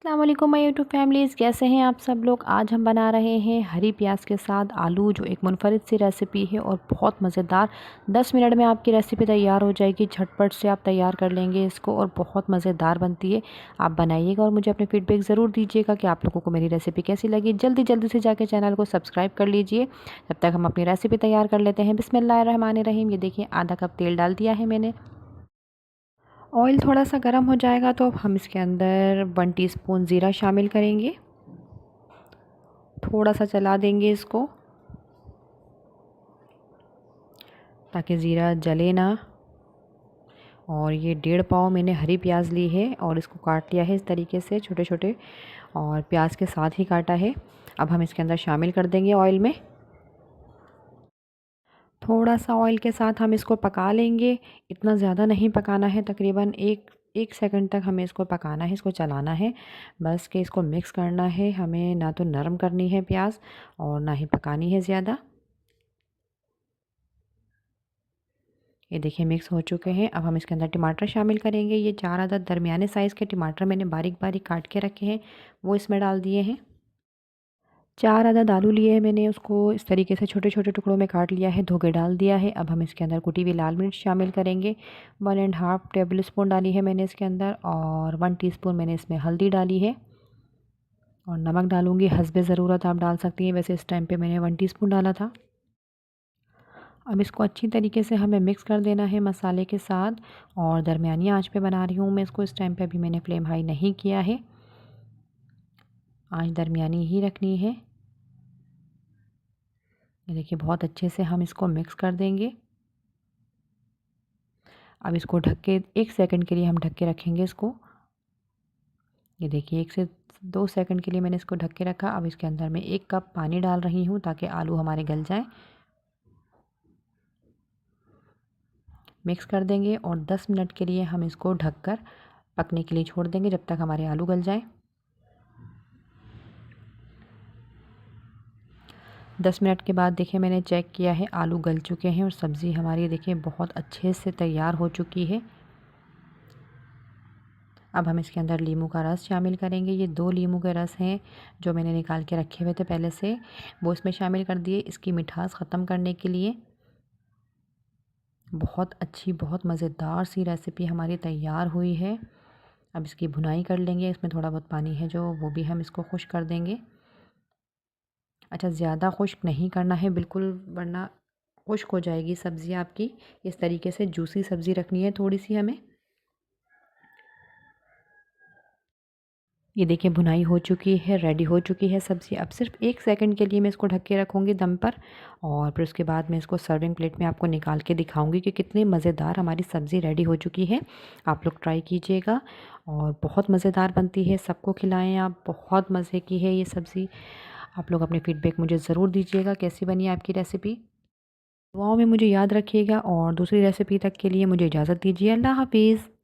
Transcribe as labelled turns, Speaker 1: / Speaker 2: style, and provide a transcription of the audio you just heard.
Speaker 1: अस्सलाम वालेकुम my YouTube families, कैसे हैं आप सब लोग। आज हम बना रहे हैं हरी प्याज के साथ आलू, जो एक मुनफरिद सी रेसिपी है और बहुत मज़ेदार। 10 मिनट में आपकी रेसिपी तैयार हो जाएगी। झटपट से आप तैयार कर लेंगे इसको और बहुत मज़ेदार बनती है। आप बनाइएगा और मुझे अपने फीडबैक ज़रूर दीजिएगा कि आप लोगों को मेरी रेसिपी कैसी लगी। जल्दी जल्दी से जाके चैनल को सब्सक्राइब कर लीजिए। जब तक हम अपनी रेसिपी तैयार कर लेते हैं। बिस्मिल्लाहिर्रहमानिर्रहीम। ये देखिए आधा कप तेल डाल दिया है मैंने। ऑयल थोड़ा सा गर्म हो जाएगा तो हम इसके अंदर 1 टीस्पून ज़ीरा शामिल करेंगे। थोड़ा सा चला देंगे इसको ताकि ज़ीरा जले ना। और ये 1.5 पाव मैंने हरी प्याज ली है और इसको काट लिया है इस तरीके से छोटे छोटे, और प्याज के साथ ही काटा है। अब हम इसके अंदर शामिल कर देंगे ऑयल में। थोड़ा सा ऑयल के साथ हम इसको पका लेंगे। इतना ज़्यादा नहीं पकाना है, तकरीबन एक सेकंड तक हमें इसको पकाना है, इसको चलाना है बस। कि इसको मिक्स करना है हमें, ना तो नरम करनी है प्याज और ना ही पकानी है ज़्यादा। ये देखिए मिक्स हो चुके हैं। अब हम इसके अंदर टमाटर शामिल करेंगे। ये 4 अदद दरमियाने साइज़ के टमाटर मैंने बारीक बारीक काट के रखे हैं, वो इसमें डाल दिए हैं। 4 अदद आलू लिए हैं मैंने, उसको इस तरीके से छोटे छोटे टुकड़ों में काट लिया है, धो के डाल दिया है। अब हम इसके अंदर कुटी हुई लाल मिर्च शामिल करेंगे। 1.5 टेबल स्पून डाली है मैंने इसके अंदर, और 1 टीस्पून मैंने इसमें हल्दी डाली है। और नमक डालूँगी हस्बे ज़रूरत, आप डाल सकती हैं। वैसे इस टाइम पे मैंने 1 टीस्पून डाला था। अब इसको अच्छी तरीके से हमें मिक्स कर देना है मसाले के साथ। और दरमियानी आंच पे बना रही हूँ मैं इसको। इस टाइम पे अभी मैंने फ्लेम हाई नहीं किया है, आंच दरमियानी ही रखनी है। ये देखिए बहुत अच्छे से हम इसको मिक्स कर देंगे। अब इसको ढक के 1 सेकंड के लिए हम ढक के रखेंगे इसको। ये देखिए 1 से 2 सेकंड के लिए मैंने इसको ढक के रखा। अब इसके अंदर मैं 1 कप पानी डाल रही हूँ ताकि आलू हमारे गल जाएं। मिक्स कर देंगे और 10 मिनट के लिए हम इसको ढककर पकने के लिए छोड़ देंगे, जब तक हमारे आलू गल जाएं। 10 मिनट के बाद देखिए मैंने चेक किया है, आलू गल चुके हैं और सब्ज़ी हमारी देखिए बहुत अच्छे से तैयार हो चुकी है। अब हम इसके अंदर नींबू का रस शामिल करेंगे। ये 2 नींबू के रस हैं जो मैंने निकाल के रखे हुए थे पहले से, वो इसमें शामिल कर दिए इसकी मिठास ख़त्म करने के लिए। बहुत अच्छी बहुत मज़ेदार सी रेसिपी हमारी तैयार हुई है। अब इसकी भुनाई कर लेंगे। इसमें थोड़ा बहुत पानी है जो, वो भी हम इसको खुश्क कर देंगे। अच्छा, ज़्यादा खुश्क नहीं करना है बिल्कुल, वरना खुश्क हो जाएगी सब्ज़ी आपकी। इस तरीके से जूसी सब्ज़ी रखनी है थोड़ी सी हमें। ये देखिए भुनाई हो चुकी है, रेडी हो चुकी है सब्ज़ी। अब सिर्फ 1 सेकंड के लिए मैं इसको ढक के रखूँगी दम पर, और फिर उसके बाद मैं इसको सर्विंग प्लेट में आपको निकाल के दिखाऊँगी कि कितनी मज़ेदार हमारी सब्ज़ी रेडी हो चुकी है। आप लोग ट्राई कीजिएगा और बहुत मज़ेदार बनती है, सबको खिलाएँ आप। बहुत मज़े की है ये सब्ज़ी। आप लोग अपने फ़ीडबैक मुझे ज़रूर दीजिएगा कैसी बनी आपकी रेसिपी। दुआओं में मुझे याद रखिएगा और दूसरी रेसिपी तक के लिए मुझे इजाज़त दीजिए। अल्लाह हाफ़िज़।